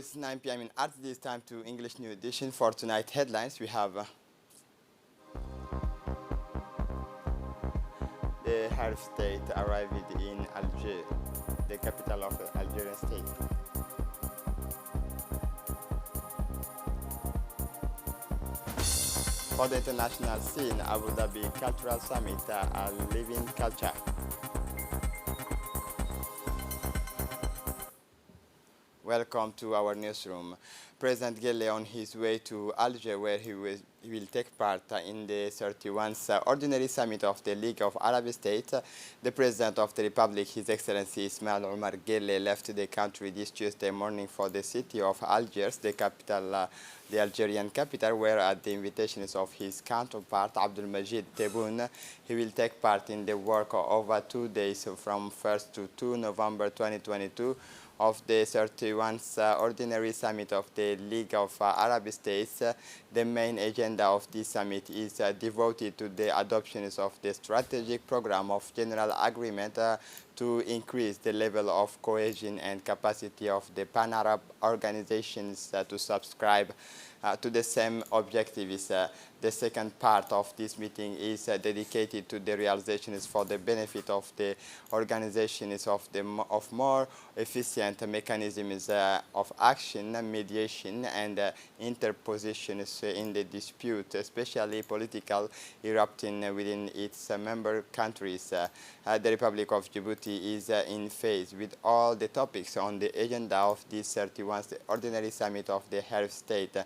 it's 9 p.m. in Art. This time to English New Edition. For tonight headlines, we have the head of state arrived in Alger, the capital of the Algerian state. For the international scene, Abu Dhabi Cultural Summit, a living culture. Welcome to our newsroom. President Guelleh on his way to Alger, where he will take part in the 31st Ordinary Summit of the League of Arab States. The President of the Republic, His Excellency Ismail Omar Guelleh, left the country this Tuesday morning for the city of Algiers, the capital, the Algerian capital, where at the invitations of his counterpart, Abdelmajid Tebboune, he will take part in the work over 2 days from 1st to 2 November 2022 of the 31st Ordinary Summit of the League of Arab States. The main agenda of this summit is devoted to the adoption of the strategic program of general agreement to increase the level of cohesion and capacity of the Pan-Arab organizations to subscribe to the same objectives. The second part of this meeting is dedicated to the realizations for the benefit of the organizations of more efficient mechanisms of action, mediation, and interpositions in the dispute, especially political, erupting within its member countries. The Republic of Djibouti is in phase with all the topics on the agenda of this 31st Ordinary Summit of the Head of State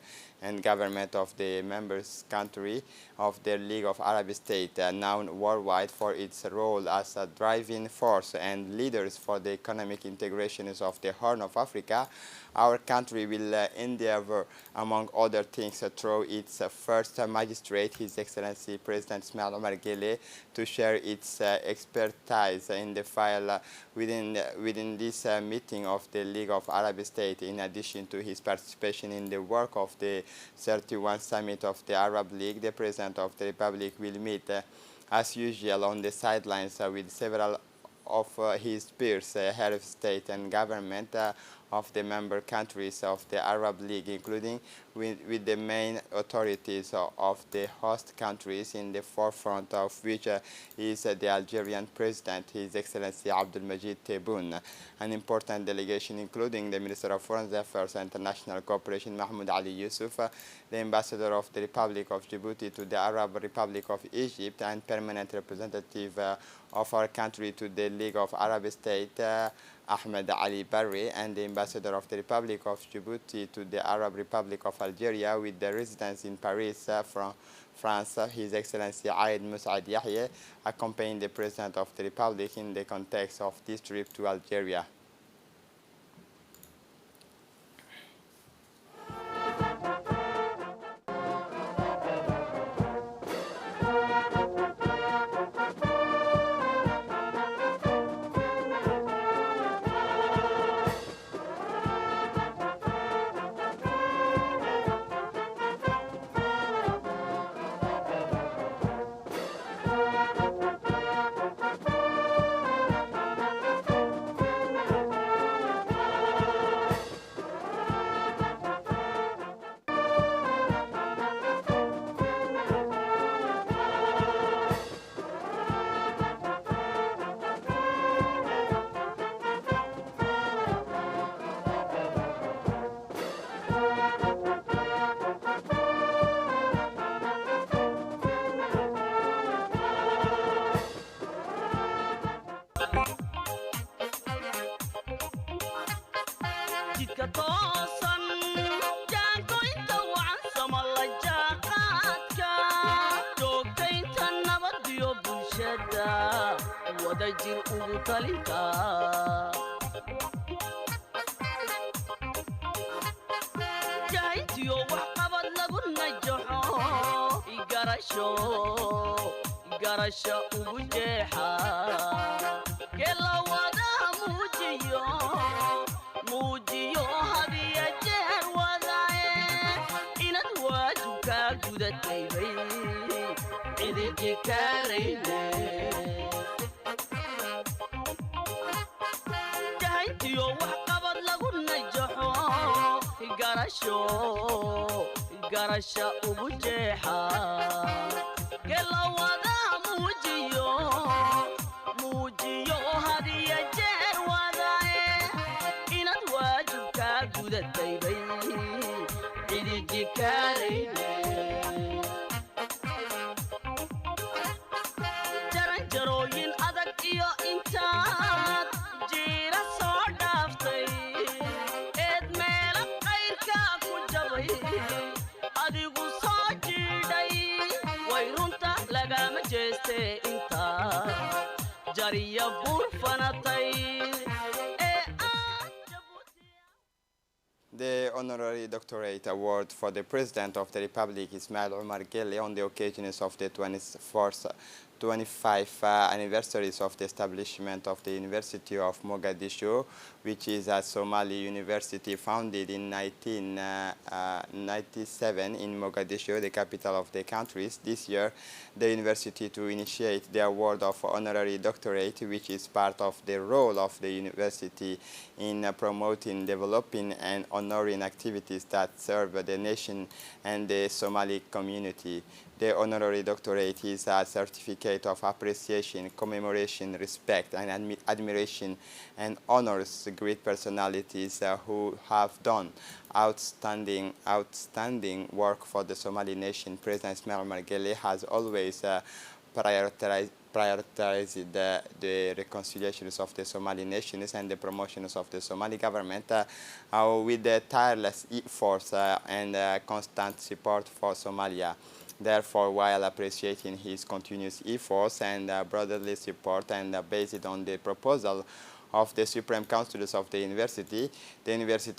and Government of the members country of the League of Arab States, known worldwide for its role as a driving force and leaders for the economic integrations of the Horn of Africa. Our country will endeavor, among other things, through its first magistrate, His Excellency President Ismail Omar Guelleh, to share its expertise in the file within this meeting of the League of Arab States, in addition to his participation in the work of the 31st Summit of the Arab League. The President of the Republic will meet, as usual, on the sidelines with several of his peers, head of state and government of the member countries of the Arab League, including with the main authorities of the host countries, in the forefront of which is the Algerian President, His Excellency Abdelmajid Tebboune. An important delegation including the Minister of Foreign Affairs and International Cooperation, Mahmoud Ali Yusuf, the Ambassador of the Republic of Djibouti to the Arab Republic of Egypt, and permanent representative of our country to the League of Arab States, Ahmed Ali Barry, and the Ambassador of the Republic of Djibouti to the Arab Republic of Algeria, with the residence in Paris from France, His Excellency Aid Mus'ad Yahya, accompanying the President of the Republic in the context of this trip to Algeria. garasho garasha ugu jeexa gelawada muujiyo muujiyo hadiya jeer wadae inaad waajibka gudatay bay cidiji kaarayne jaranjarooyin adag iyo intaad jiira soo dhaaftay eed meela qayrka ku jabay adigu soo jiidhay way runta lagama jeeste intaa jariya buur fanatay ee aad The honorary doctorate award for the President of the Republic, Ismail Omar Guelleh, on the occasions of the 25th anniversaries of the establishment of the University of Mogadishu, which is a Somali university founded in 1997 in Mogadishu, the capital of the country. This year, the university to initiate the award of honorary doctorate, which is part of the role of the university in promoting, developing, and honoring activities that serve the nation and the Somali community. The honorary doctorate is a certificate of appreciation, commemoration, respect, and admiration, and honors great personalities who have done outstanding work for the Somali nation. President Ismail Omar Guelleh has always prioritized the reconciliations of the Somali nations and the promotions of the Somali government with the tireless efforts and constant support for Somalia. Therefore, while appreciating his continuous efforts and brotherly support and based on the proposal of the Supreme Councillors of the University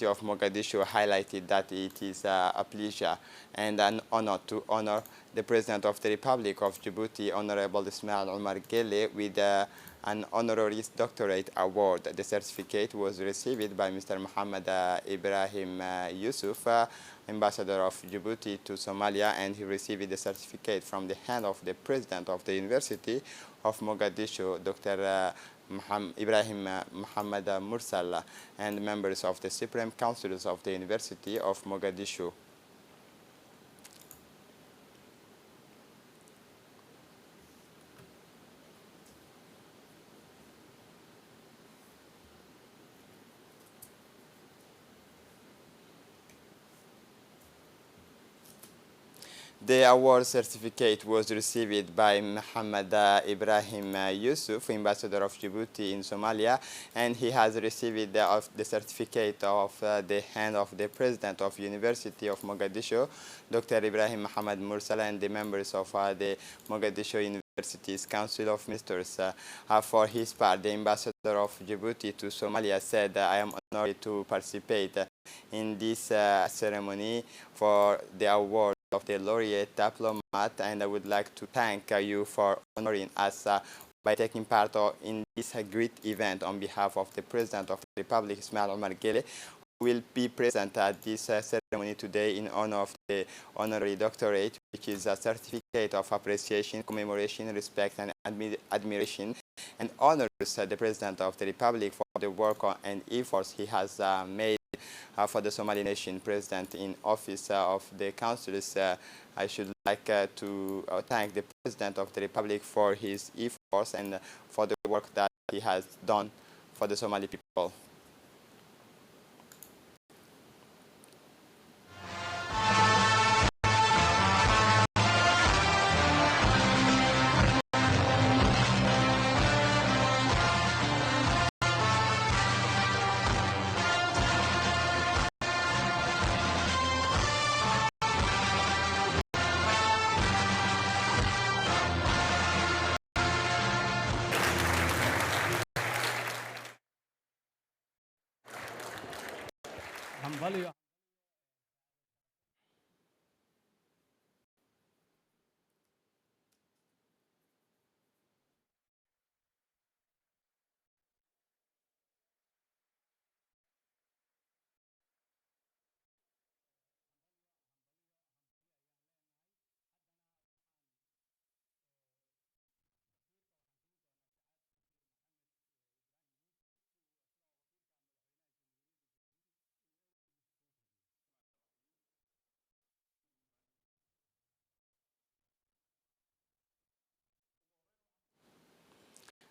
of Mogadishu highlighted that it is a pleasure and an honor to honor the President of the Republic of Djibouti, Honorable Ismail Omar Guelleh, with an honorary doctorate award. The certificate was received by Mr. Muhammad Ibrahim Yusuf, Ambassador of Djibouti to Somalia, and he received the certificate from the hand of the President of the University of Mogadishu, Dr. Ibrahim Muhammad Mursal, and members of the Supreme Councillors of the University of Mogadishu. The award certificate was received by Muhammad Ibrahim Yusuf, Ambassador of Djibouti in Somalia, and he has received the certificate of the hand of the President of University of Mogadishu, Dr. Ibrahim Muhammad Mursala, and the members of the Mogadishu University's Council of Ministers. For his part, the Ambassador of Djibouti to Somalia said, "I am honored to participate in this ceremony for the award of the laureate diplomat, and I would like to thank you for honoring us by taking part in this great event on behalf of the President of the Republic, Ismail Omar Guelleh, who will be present at this ceremony today in honor of the honorary doctorate, which is a certificate of appreciation, commemoration, respect, and admiration, and honors the President of the Republic for the work and efforts he has made for the Somali nation. President in office of the councils, I should like to thank the President of the Republic for his efforts and for the work that he has done for the Somali people." hambalyo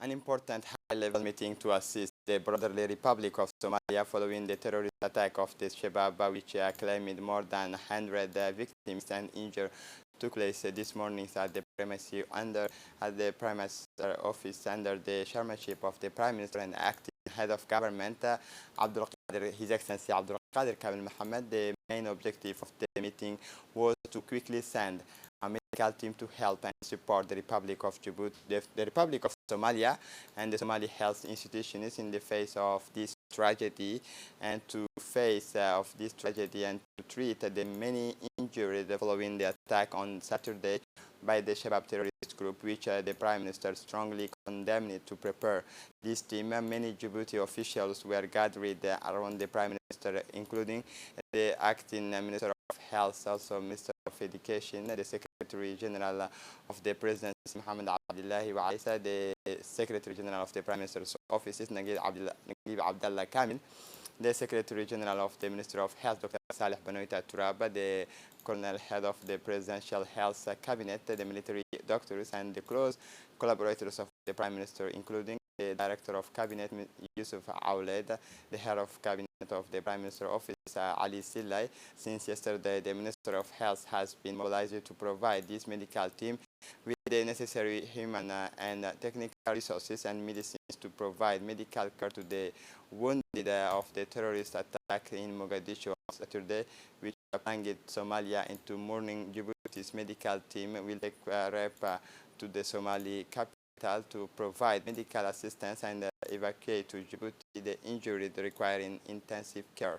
an important high-level meeting to assist the brotherly Republic of Somalia following the terrorist attack of the Shabab, which claimed more than 100 victims and injured, took place this morning at the Prime Minister office under the chairmanship of the Prime Minister and acting head of government, His Excellency Abdul Qadir Kamil Mohammed. The main objective of the meeting was to quickly send a medical team to help and support the Republic of Djibouti, the Republic of Somalia, and the Somali health institutions in the face of this tragedy, and to face of this tragedy and to treat the many injuries following the attack on Saturday by the Shabab terrorist group, which the Prime Minister strongly condemned. To prepare this team, many Djibouti officials were gathered around the Prime Minister, including the acting Minister of Health, also Minister of Education, the Secretary General of the Presidency, Mohamed Abdullahi Waisa, the Secretary General of the Prime Minister's offices, Naguib Abdallah Kamil, the Secretary General of the Ministry of Health, Dr. Saleh Banoita Turaba, the Colonel Head of the Presidential Health Cabinet, the military doctors, and the close collaborators of the Prime Minister, including the Director of Cabinet, Yusuf Aouled, the Head of Cabinet of the Prime Minister's office, Ali Sillai. Since yesterday, the Minister of Health has been mobilized to provide this medical team with the necessary human and technical resources and medicines to provide medical care to the wounded of the terrorist attack in Mogadishu on Saturday, which plunged Somalia into mourning. Djibouti's medical team will take rep to the Somali capital to provide medical assistance and evacuate to Djibouti the injured requiring intensive care.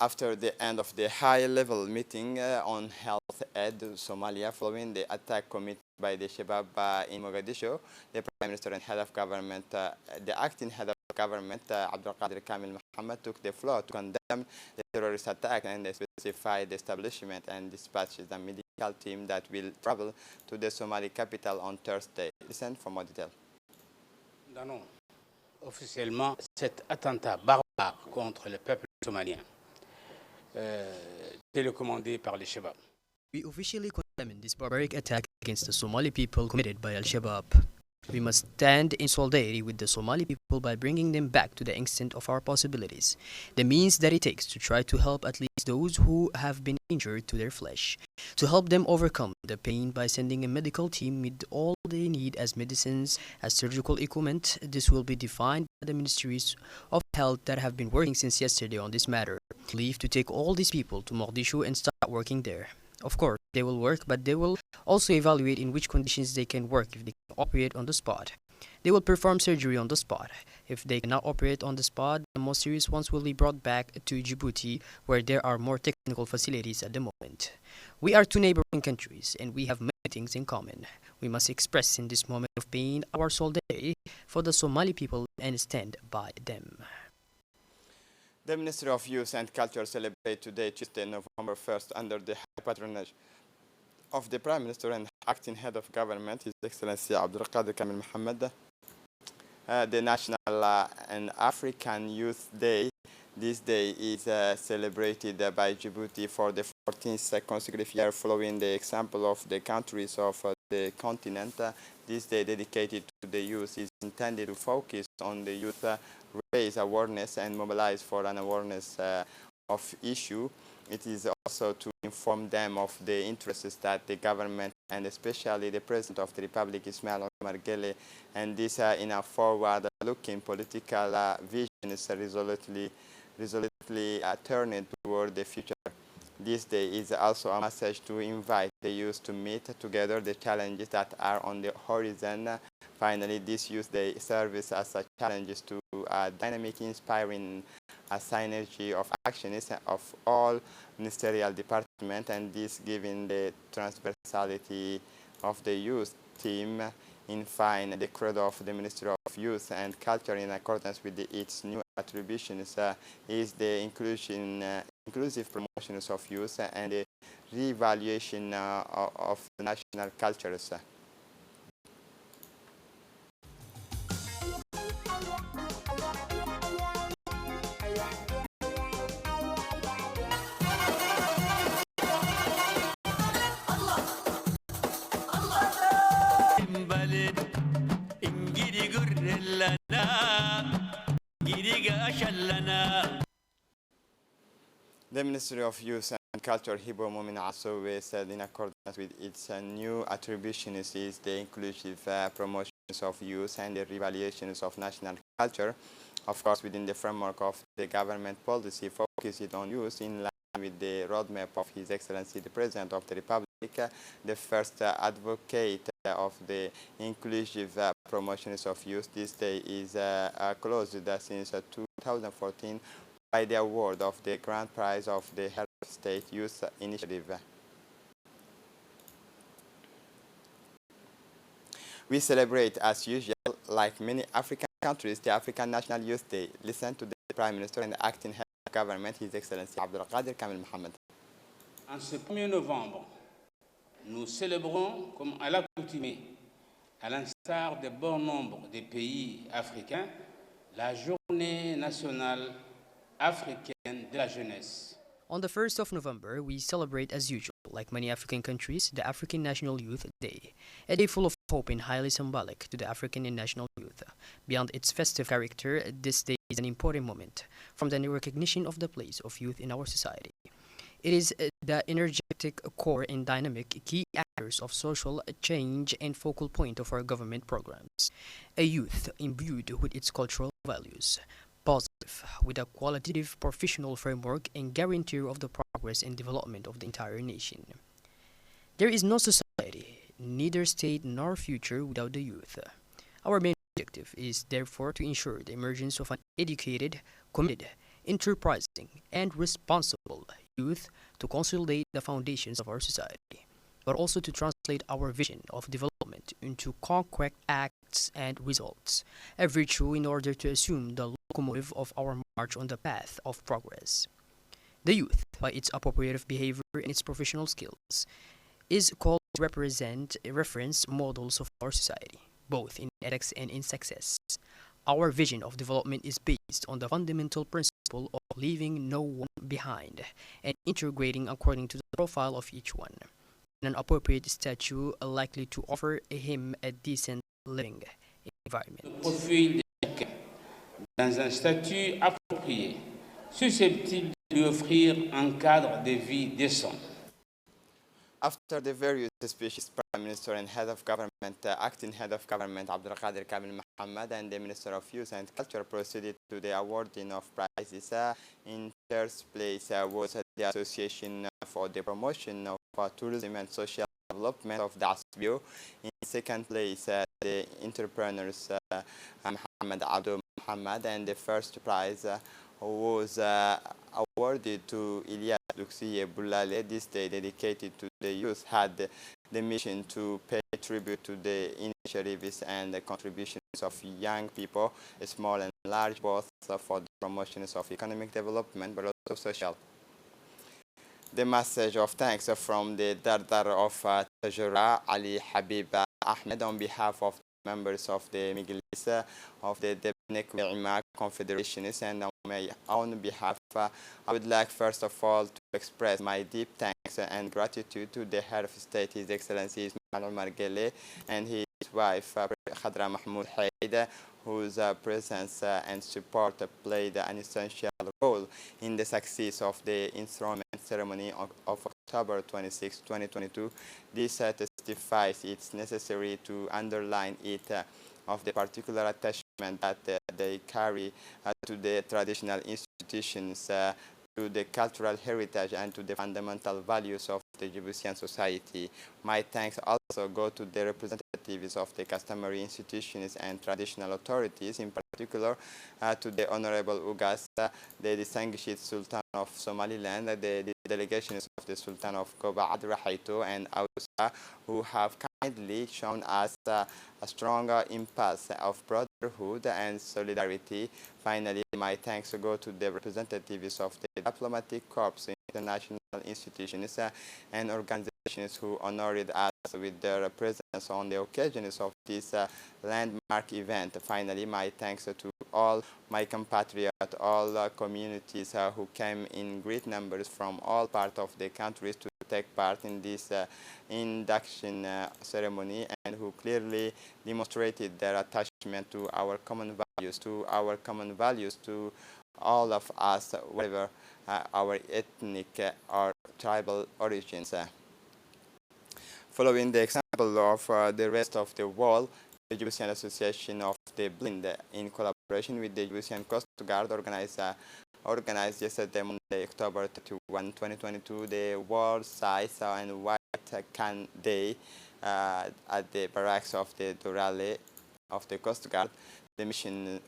After the end of the high-level meeting on health aid to Somalia following the attack committed by the Shabab in Mogadishu, the Prime Minister and Head of Government, the acting Head of Government, Abdul Qadir Kamil Mohammed, took the floor to condemn the terrorist attack and specify the establishment and dispatches the medical team that will travel to the Somali capital on Thursday. Listen for more detail. Condamnons officiellement cet attentat barbare contre le peuple somalien, télécommandé par les Shabab. We officially condemn this barbaric attack against the Somali people committed by Al-Shabaab. We must stand in solidarity with the Somali people by bringing them back to the extent of our possibilities, the means that it takes to try to help at least those who have been injured to their flesh, to help them overcome the pain by sending a medical team with all they need as medicines, as surgical equipment. This will be defined by the ministries of health that have been working since yesterday on this matter. Leave to take all these people to Mogadishu and start working there. Of course, they will work, but they will also evaluate in which conditions they can work if they can operate on the spot. They will perform surgery on the spot. If they cannot operate on the spot, the most serious ones will be brought back to Djibouti, where there are more technical facilities at the moment. We are two neighboring countries, and we have many things in common. We must express in this moment of pain our solidarity for the Somali people and stand by them. The Ministry of Youth and Culture celebrates today, Tuesday, November 1st, under the high patronage of the Prime Minister and acting Head of Government, His Excellency Abdul Qadir Kamil Mohammed, the National and African Youth Day. This day is celebrated by Djibouti for the 14th consecutive year, following the example of the countries of the continent. This day dedicated to the youth is intended to focus on the youth, raise awareness and mobilize for an awareness of issue. It is also to inform them of the interests that the government and especially the President of the Republic, Ismail Omar Guelleh, and this in a forward-looking political vision is resolutely turned toward the future. This day is also a message to invite the youth to meet together the challenges that are on the horizon. Finally, this Youth Day serves as a challenge to a dynamic, inspiring synergy of actions of all ministerial departments, and this given the transversality of the youth team. In fine, the credo of the Ministry of Youth and Culture, in accordance with its new attributions, is the inclusive promotions of youth and the re-evaluation of national cultures. The Ministry of Youth and Culture, Hibo Momin Asowe, said in accordance with its new attributions is the inclusive promotions of youth and the revaluations of national culture, of course within the framework of the government policy focused on youth in line with the roadmap of His Excellency the President of the Republic, the first advocate of the inclusive promotions of youth. This day is closed since 2014 by the award of the Grand Prize of the Head of State Youth Initiative. We celebrate, as usual, like many African countries, the African National Youth Day. Listen to the Prime Minister and the acting head of government, His Excellency Abdelkader Kamel Mohamed. En ce 1er novembre, nous célébrons, comme à l'accoutumée, à l'instar de bon nombre des pays africains, la Journée nationale africaine de la jeunesse. On the 1st of November, we celebrate as usual, like many African countries, the African National Youth Day, a day full of hope and highly symbolic to the African and national youth. Beyond its festive character, this day is an important moment from the recognition of the place of youth in our society. It is the energetic core and dynamic key actors of social change and focal point of our government programs. A youth imbued with its cultural values, positive, with a qualitative professional framework and guarantor of the progress and development of the entire nation. There is no society, neither state nor future without the youth. Our main objective is therefore to ensure the emergence of an educated, committed, enterprising, and responsible youth to consolidate the foundations of our society, but also to translate our vision of development into concrete acts and results, a virtue in order to assume the locomotive of our march on the path of progress. The youth, by its appropriate behavior and its professional skills, is called to represent reference models of our society, both in ethics and in success. Our vision of development is based on the fundamental principle of leaving no one behind and integrating according to the profile of each one, in an appropriate statue likely to offer him a decent living environment. Le profil de chacun dans un statut approprié, susceptible de lui offrir un cadre de vie décent. After the various speeches, Prime Minister and Head of Government, Acting Head of Government Abdelkader Kamel Mohamed and the Minister of Youth and Culture proceeded to the awarding of prizes. In third place was the Association for the Promotion of Tourism and Social Development of DASBio. In second place, the entrepreneurs Mohamed Abdul Mohamed, and the first prize was awarded to Ilyas Luxiye Boulale. This day dedicated to the youth had the mission to pay tribute to the initiatives and the contributions of young people, small and large, both for the promotions of economic development but also social. The message of thanks from the Dardar of Tajura Ali Habib Ahmed on behalf of members of the Miglis of the Debnek We'ima Confederations, and on behalf, I would like first of all to express my deep thanks and gratitude to the Head of State, His Excellency Ismail Omar Guelleh, and his wife Khadra Mahmoud Haid, whose presence and support played an essential role in the success of the enthronement ceremony of October 26, 2022. This testifies it's necessary to underline it of the particular attachment that they carry to the traditional institutions, to the cultural heritage, and to the fundamental values of the Djiboutian society. My thanks also go to the representatives of the customary institutions and traditional authorities, in particular to the Honorable Ugas, the distinguished Sultan of Somaliland, the delegations of the Sultan of Goba Adra Haito and Ausa, who have kindly shown us a stronger impulse of brotherhood and solidarity. Finally, my thanks go to the representatives of the diplomatic corps, international institutions, and organizations who honored us with their presence on the occasions of this landmark event. Finally, my thanks to all my compatriots, all communities who came in great numbers from all parts of the countries to take part in this induction ceremony, and who clearly demonstrated their attachment to our common values, to all of us, whatever our ethnic or tribal origins. Following the example of the rest of the world, the Djiboutian Association of the Blind, in collaboration with the Djiboutian Coast Guard, organized yesterday, Monday, October 31, 2022, the World Size and White Can Day at the barracks of the Dorale of the Coast Guard. The mission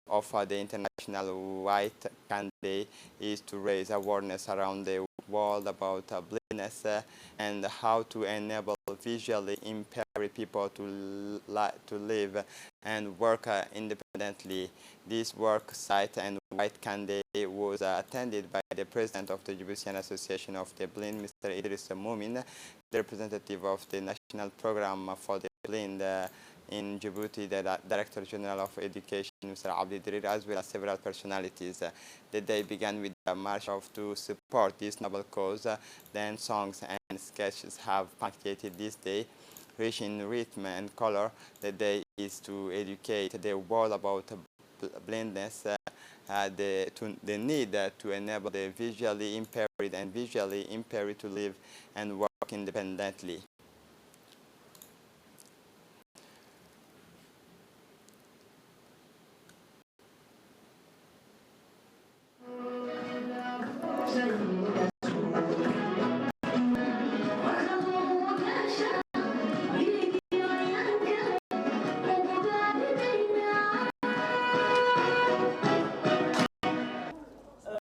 of the International White Can Day is to raise awareness around the world about blindness and how to enable visually impaired people to live and work independently. This work site and White Can Day was attended by the president of the Djiboutian Association of the Blind, Mr. Idris Moumin, the representative of the National Program for the Blind in Djibouti, the Director General of Education, Mr. Abdi Dirir, as well as several personalities. The day began with a march to support this noble cause. Then songs and sketches have punctuated this day. Rich in rhythm and color, the day is to educate the world about blindness, the need to enable the visually impaired and visually impaired to live and work independently.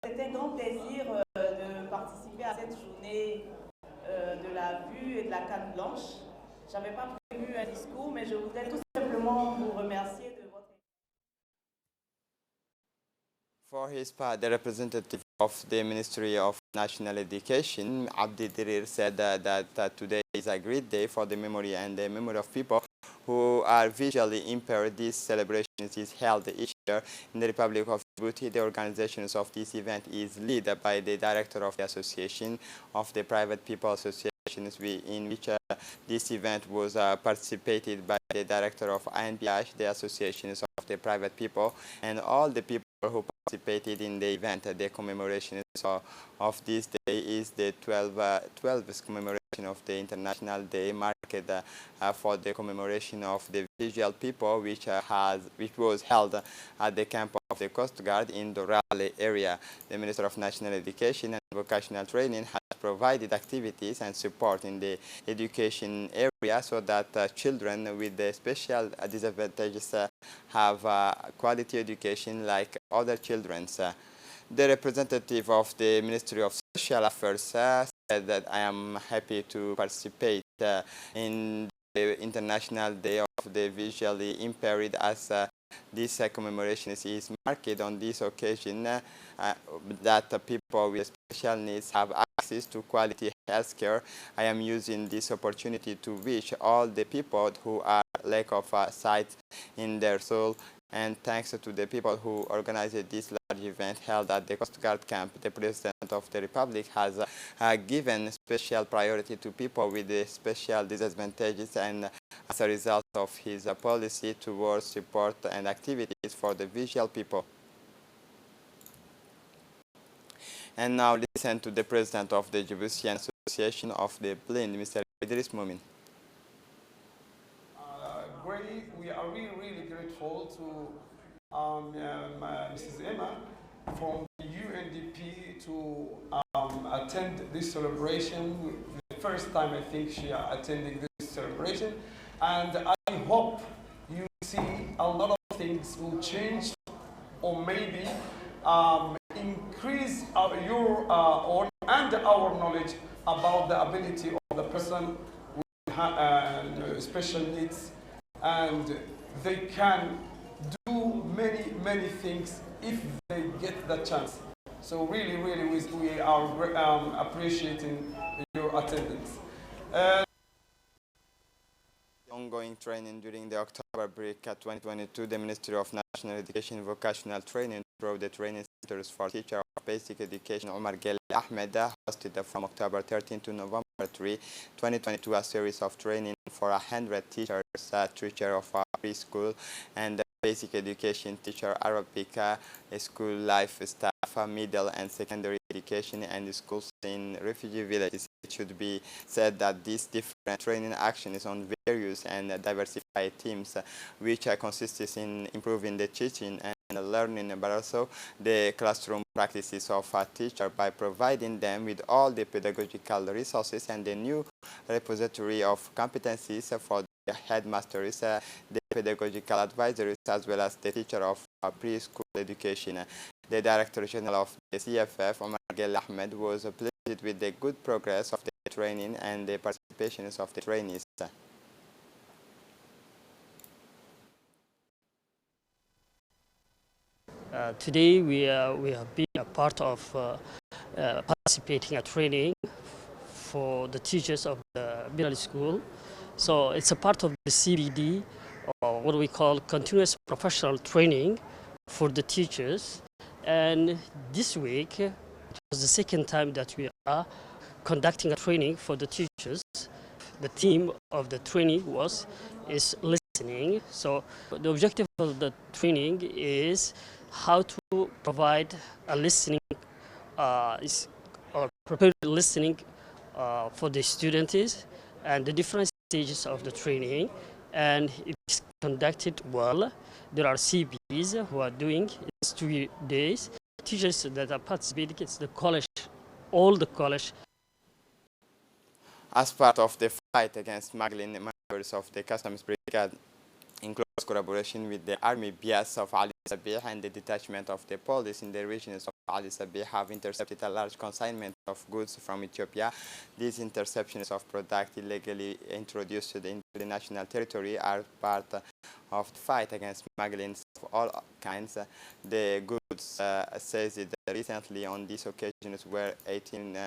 C'était un grand plaisir de participer à cette journée de la vue et de la canne blanche. Je n'avais pas prévu un discours, mais je voudrais tout simplement vous remercier de votre... For his part, the representative of the Ministry of National Education, Abdi Dirir, said that today is a great day for the memory and the memory of people who are visually impaired. This celebration is held each year in the Republic of Djibouti. The organization of this event is led by the director of the Association of the Private People Associations, in which this event was participated by the director of INPH, the Associations of the Private People, and all the people who participated in the event. The commemoration of this day is the 12th commemoration of the International Day, marked for the commemoration of the visual people, which was held at the camp of the Coast Guard in the Raleigh area. The Minister of National Education and Vocational Training has provided activities and support in the education area so that children with the special disadvantages have quality education like other children. The representative of the Ministry of Social Affairs said that I am happy to participate in the International Day of the Visually Impaired, as this commemoration is marked on this occasion that people with special needs have access to quality health care. I am using this opportunity to wish all the people who are lack of sight in their soul, and thanks to the people who organized this large event held at the Coast Guard camp. The President of the Republic has given special priority to people with special disadvantages, and as a result of his policy towards support and activities for the visual people. And now listen to the President of the Djiboutian Association of the Blind, Mr. Idris Moumin. We are really grateful to Mrs. Emma from the UNDP to attend this celebration. The first time I think she are attending this celebration, and I hope you see a lot of things will change, or maybe increase your own and our knowledge about the ability of the person with special needs, and they can do many things if they get the chance. So really we are appreciating your attendance. Ongoing training during the October break 2022, the Ministry of National Education and Vocational Training through the training centers for teachers of basic education Omar Gel Ahmed hosted from October 13 to November 3, 2022 a series of training for 100 teachers, teacher of preschool and basic education teacher, Arabic, school life staff, middle and secondary education, and schools in refugee villages. It should be said that these different training actions on various and diversified teams, which consists in improving the teaching and learning, but also the classroom practices of a teacher by providing them with all the pedagogical resources and the new repository of competencies for the headmasters, the pedagogical advisors, as well as the teacher of preschool education. The Director General of the CFF, Omar Gel Ahmed, was pleased with the good progress of the training and the participations of the trainees. Today we have been a part of participating a training for the teachers of the middle school. So it's a part of the CBD, or what we call continuous professional training for the teachers. And this week, it was the second time that we are conducting a training for the teachers. The theme of the training is listening. So the objective of the training is how to provide a listening, or prepare listening for the students and the different stages of the training. And it's conducted well. There are CBs who are doing it's 2 days. Teachers that are participating, it's the college, all the college. As part of the fight against smuggling, members of the Customs Brigade, in close collaboration with the Army BS of Ali Sabih and the detachment of the police in the regions of Ali Sabih, have intercepted a large consignment of goods from Ethiopia. These interceptions of products illegally introduced into the national territory are part of the fight against smuggling of all kinds. The goods seized recently on these occasions were 18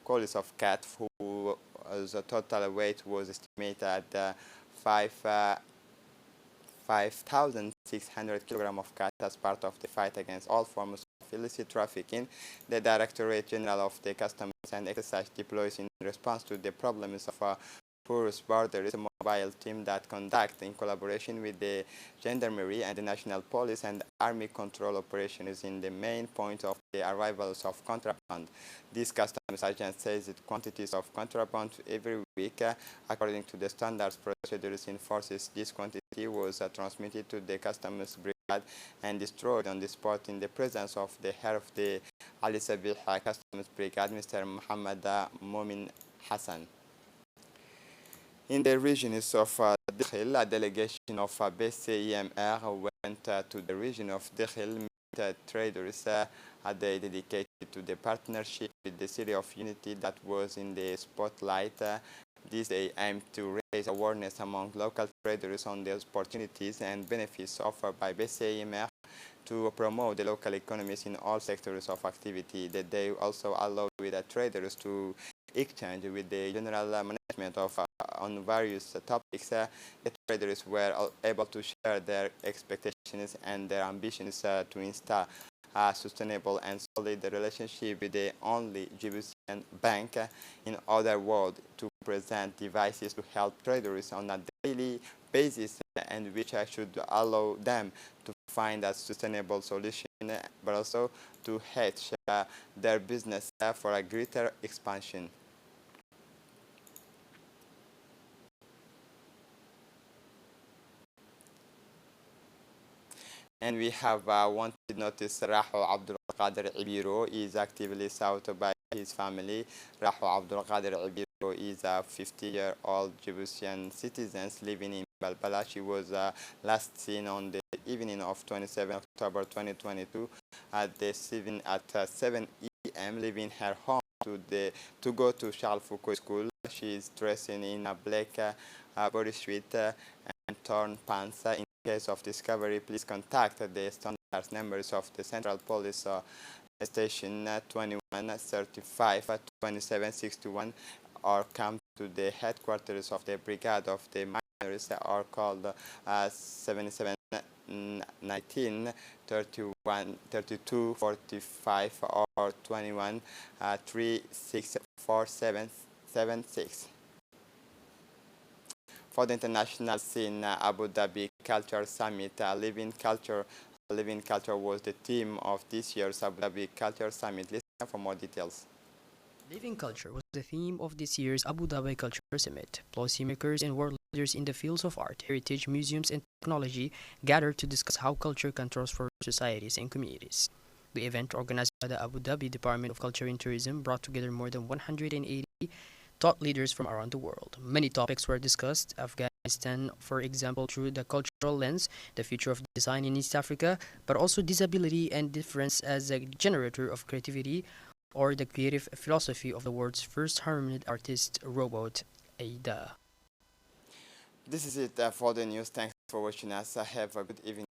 collies of cat, whose total weight was estimated at 5,600 kilograms of cat. As part of the fight against all forms of illicit trafficking, the Directorate General of the Customs and Excise deploys in response to the problems of porous borders a mobile team that conduct in collaboration with the Gendarmerie and the National Police and Army control operations in the main point of the arrivals of contraband. This customs agent says that quantities of contraband every week, according to the standards procedures in forces. This quantity was transmitted to the Customs Brigade and destroyed on the spot in the presence of the head of the Ali Sabih Customs Brigade, Mr. Muhammad Momin Hassan. In the regions of Dakhil, a delegation of BCEMR went to the region of Dakhil, met traders a day dedicated to the partnership with the City of Unity that was in the spotlight. This day aimed to raise awareness among local traders on the opportunities and benefits offered by BCEMR to promote the local economies in all sectors of activity. The day also allowed the traders to exchange with the general management of on various topics. The traders were able to share their expectations and their ambitions to install a sustainable and solid relationship with the only Djiboutian bank in other world, to present devices to help traders on a daily basis and which should allow them to find a sustainable solution, but also to hedge their business for a greater expansion. And we have wanted notice Raho Abdul Qadir Ibiro is actively sought by his family. Raho Abdul Qadir Ibiro is a 50-year-old Djiboutian citizen living in Balbala. She was last seen on the evening of 27 October 2022 at 7 a.m. leaving her home to go to Charles Foucault School. She is dressed in a black bodysuit and torn pants. In case of discovery, please contact the standard numbers of the Central Police Station 21 35 27 61, or come to the headquarters of the Brigade of the Miners, or called 77 19 31 32 45 or 21 36 47 76. for the international scene, Abu Dhabi Culture Summit. Living Culture was the theme of this year's Abu Dhabi Culture Summit. Listen for more details. Living Culture was the theme of this year's Abu Dhabi Culture Summit. Policymakers and world leaders in the fields of art, heritage, museums, and technology gathered to discuss how culture can transform societies and communities. The event, organized by the Abu Dhabi Department of Culture and Tourism, brought together more than 180 thought leaders from around the world. Many topics were discussed: Afghanistan, for example, through the cultural lens, the future of design in East Africa, but also disability and difference as a generator of creativity, or the creative philosophy of the world's first harmonic artist robot, Ada. This is it for the news. Thanks for watching us. Have a good evening.